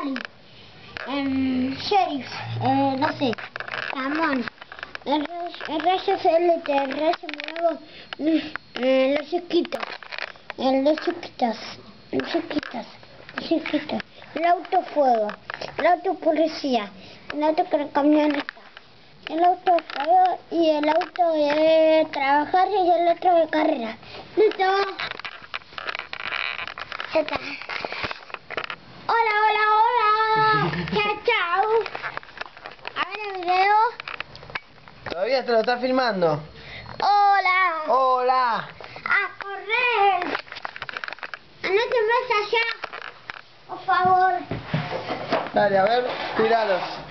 Wally, Sheriff, no sé, Ramón, el Rayo Celeste, el Rayo Nuevo, los chiquitos, el auto fuego, el auto policía, el auto con camioneta, el auto fuego y el auto de trabajar y el otro de carrera. ¿Listo? Ya está. Hola. Chao, chao. A ver el video. Todavía te lo estás filmando. Hola. Hola. A correr. No te vas allá. Por favor. Dale, a ver, tiralos.